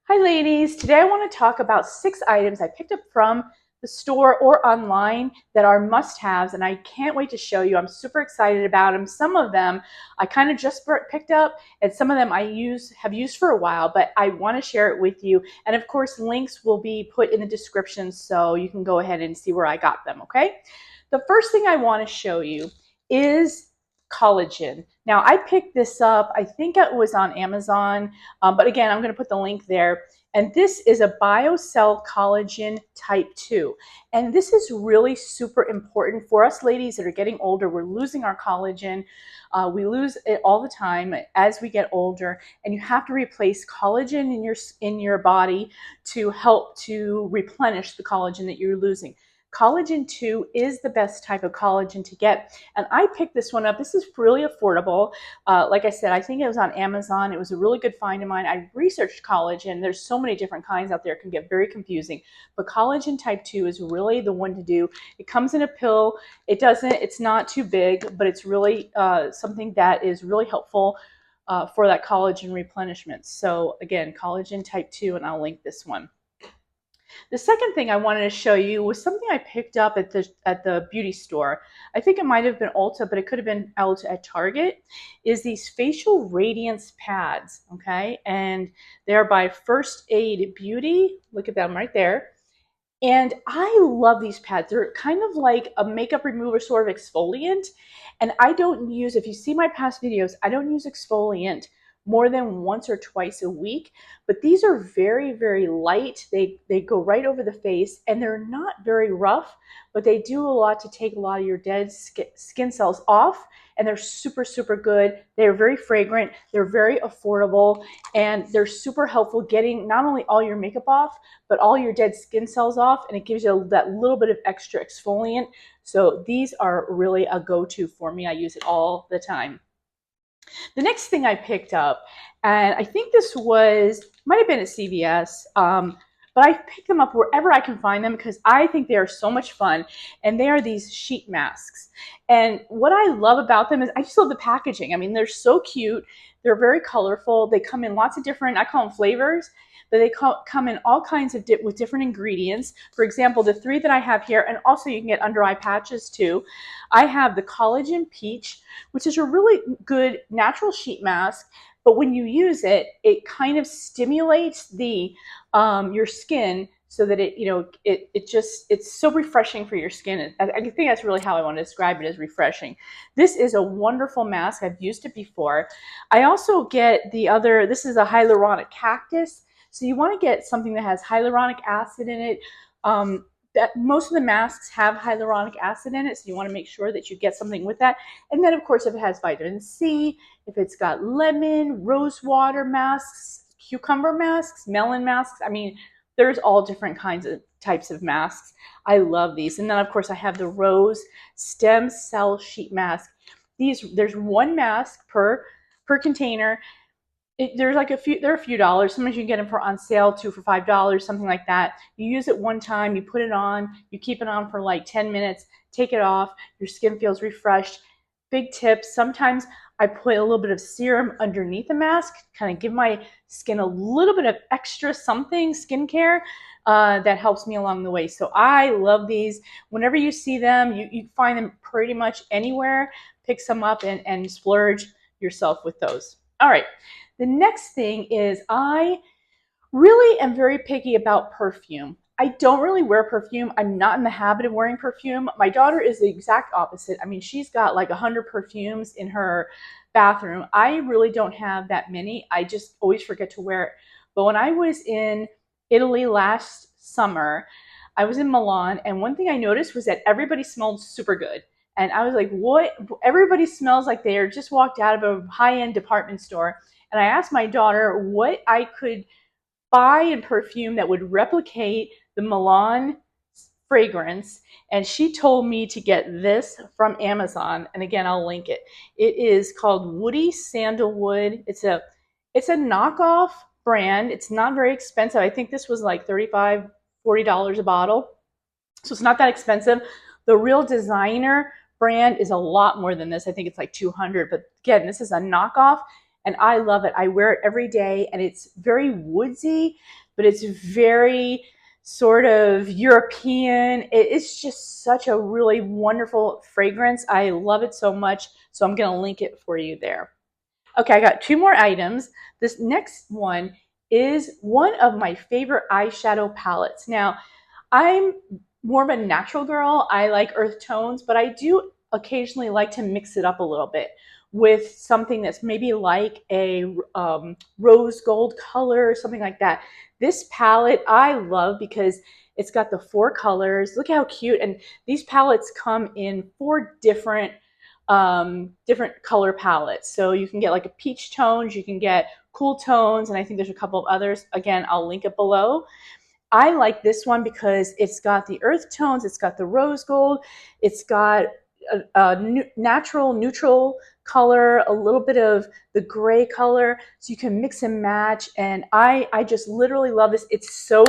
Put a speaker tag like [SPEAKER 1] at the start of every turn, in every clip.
[SPEAKER 1] Hi ladies, today I want to talk about 6 items I picked up from the store or online that are must-haves, and I can't wait to show you. I'm super excited about them. Some of them I kind of just picked up, and some of them have used for a while, but I want to share it with you. And of course, links will be put in the description so you can go ahead and see where I got them, okay? The first thing I want to show you is collagen. Now, I picked this up, I think it was on Amazon, but again, I'm going to put the link there. And this is a BioCell Collagen Type 2. And this is really super important for us ladies that are getting older. We're losing our collagen. We lose it all the time as we get older. And you have to replace collagen in your body to help to replenish the collagen that you're losing. Collagen 2 is the best type of collagen to get. And I picked this one up. This is really affordable. Like I said, I think it was on Amazon. It was a really good find of mine. I researched collagen. There's so many different kinds out there. It can get very confusing. But collagen type 2 is really the one to do. It comes in a pill. It's not too big, but it's really something that is really helpful for that collagen replenishment. So again, collagen type 2, and I'll link this one. The second thing I wanted to show you was something I picked up at the beauty store. I think it might have been Ulta, but it could have been out at Target, is these facial radiance pads, okay? And they're by First Aid Beauty. Look at them right there. And I love these pads. They're kind of like a makeup remover sort of exfoliant. And I don't use, if you see my past videos, I don't use exfoliant more than once or twice a week. But these are very, very light. They go right over the face, and they're not very rough, but they do a lot to take a lot of your dead skin cells off. And they're super, super good. They're very fragrant. They're very affordable, and they're super helpful getting not only all your makeup off, but all your dead skin cells off, and it gives you that little bit of extra exfoliant. So these are really a go-to for me. I use it all the time. The next thing I picked up, and I think this might have been at CVS, but I pick them up wherever I can find them because I think they are so much fun, and they are these sheet masks. And what I love about them is I just love the packaging. I mean, they're so cute. They're very colorful. They come in lots of different, I call them flavors, but they come in all kinds of with different ingredients. For example, the 3 that I have here, and also you can get under eye patches too. I have the Collagen Peach, which is a really good natural sheet mask. But when you use it, it kind of stimulates your skin so that it's so refreshing for your skin. I think that's really how I want to describe it, as refreshing. This is a wonderful mask. I've used it before. I also get this is a hyaluronic cactus. So you want to get something that has hyaluronic acid in it. That most of the masks have hyaluronic acid in it, so you want to make sure that you get something with that. And then, of course, if it has vitamin C, if it's got lemon, rose water masks, cucumber masks, melon masks, I mean, there's all different types of masks. I love these. And then, of course, I have the Rose Stem Cell Sheet Mask. There's one mask per container. There are a few dollars. Sometimes you can get them on sale too for $5, something like that. You use it one time, you put it on, you keep it on for like 10 minutes, take it off, your skin feels refreshed. Big tip, sometimes I put a little bit of serum underneath the mask, kind of give my skin a little bit of extra something, skincare, that helps me along the way. So I love these. Whenever you see them, you find them pretty much anywhere. Pick some up and splurge yourself with those. All right. The next thing is I really am very picky about perfume. I don't really wear perfume. I'm not in the habit of wearing perfume. My daughter is the exact opposite. I mean, she's got like 100 perfumes in her bathroom. I really don't have that many. I just always forget to wear it. But when I was in Italy last summer, I was in Milan, and one thing I noticed was that everybody smelled super good. And I was like, what? Everybody smells like they just walked out of a high-end department store. And I asked my daughter what I could buy in perfume that would replicate the Milan fragrance. And she told me to get this from Amazon. And again, I'll link it. It is called Woody Sandalwood. It's a knockoff brand. It's not very expensive. I think this was like $35, $40 a bottle. So it's not that expensive. The real designer brand is a lot more than this. I think it's like $200. But again, this is a knockoff. and I love it. I wear it every day, and it's very woodsy, but it's very sort of European. It's just such a really wonderful fragrance. I love it so much, so I'm going to link it for you there. Okay, I got two more items. This next one is one of my favorite eyeshadow palettes. Now, I'm more of a natural girl. I like earth tones, but I do occasionally like to mix it up a little bit with something that's maybe like a rose gold color or something like that. This palette I love because it's got the four colors. Look how cute. And these palettes come in four different color palettes. So you can get like a peach tones, you can get cool tones, and I think there's a couple of others. Again, I'll link it below. I like this one because it's got the earth tones, it's got the rose gold, it's got a natural neutral color, a little bit of the gray color, so you can mix and match. And I just literally love this. It's so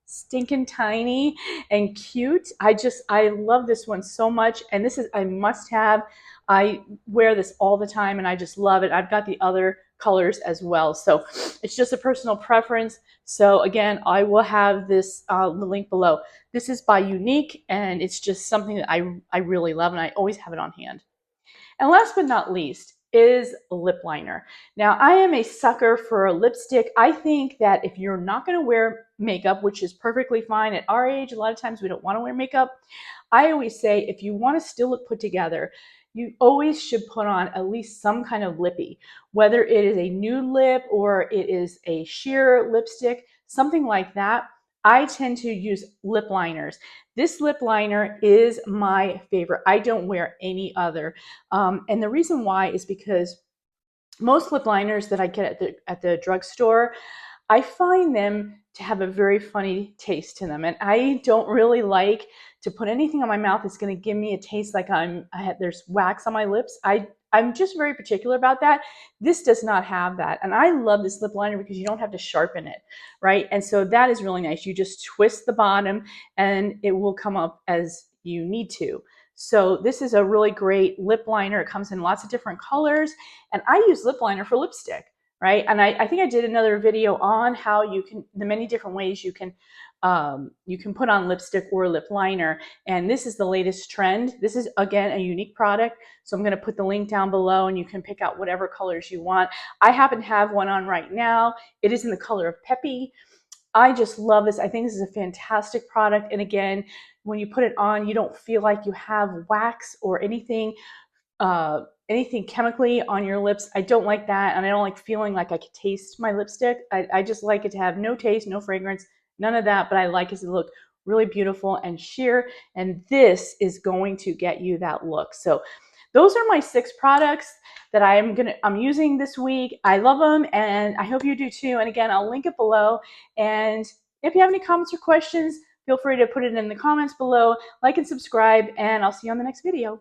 [SPEAKER 1] stinking tiny and cute. I love this one so much, and this is a must have. I wear this all the time and I just love it. I've got the other colors as well, so it's just a personal preference. So again, I will have this the link below. This is by Younique, and it's just something that I really love, and I always have it on hand. And last but not least is lip liner. Now, I am a sucker for a lipstick. I think that if you're not going to wear makeup, which is perfectly fine at our age, a lot of times we don't want to wear makeup. I always say if you want to still look put together, you always should put on at least some kind of lippy, whether it is a nude lip or it is a sheer lipstick, something like that. I tend to use lip liners. This lip liner is my favorite. I don't wear any other. And the reason why is because most lip liners that I get at the drugstore, I find them to have a very funny taste to them. And I don't really like to put anything on my mouth that's going to give me a taste like there's wax on my lips. I'm just very particular about that. This does not have that. And I love this lip liner because you don't have to sharpen it, right? And so that is really nice. You just twist the bottom and it will come up as you need to. So this is a really great lip liner. It comes in lots of different colors. And I use lip liner for lipstick, right? And I think I did another video on how you can, the many different ways you can put on lipstick or lip liner. And this is the latest trend. This is, again, a Younique product. So I'm going to put the link down below and you can pick out whatever colors you want. I happen to have one on right now. It is in the color of Peppy. I just love this. I think this is a fantastic product. And again, when you put it on, you don't feel like you have wax or anything chemically on your lips. I don't like that, and I don't like feeling like I could taste my lipstick. I just like it to have no taste, no fragrance, none of that, but I like it to look really beautiful and sheer, and this is going to get you that look. So those are my 6 products that I'm using this week. I love them, and I hope you do too. And again, I'll link it below. And if you have any comments or questions, feel free to put it in the comments below. Like and subscribe, and I'll see you on the next video.